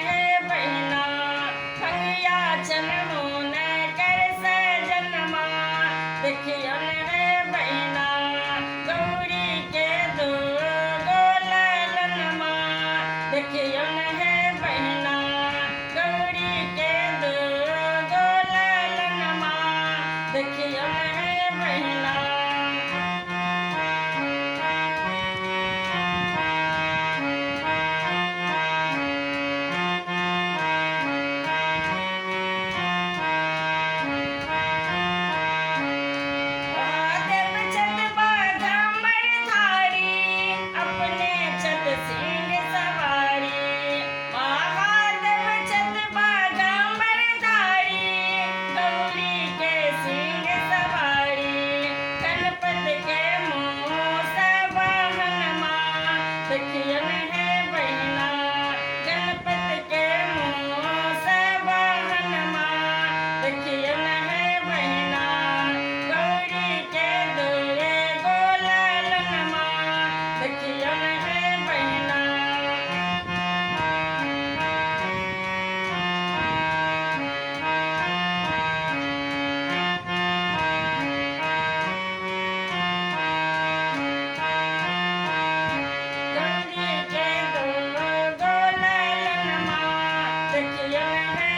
है बहना भंगिया चन मोन कर सजनमा देखियन है बहना गौरी के दो गोलनमा देखियन है बहना गौरी के दो गोलनमा देखियन है बहना महादेव छत बाघामर धारी अपने छत सिंह सवारी महादेव छत बाघामर धारी गौरी के सिंह सवारी गणपत के मुँह सवाहनमा देखियन है बहना गणपत के मुँह सवाहनमा देखियन है बहना गौरी के दुए गोलनमा देखियन है बहना गौरी के दो गोलनमा देखियन है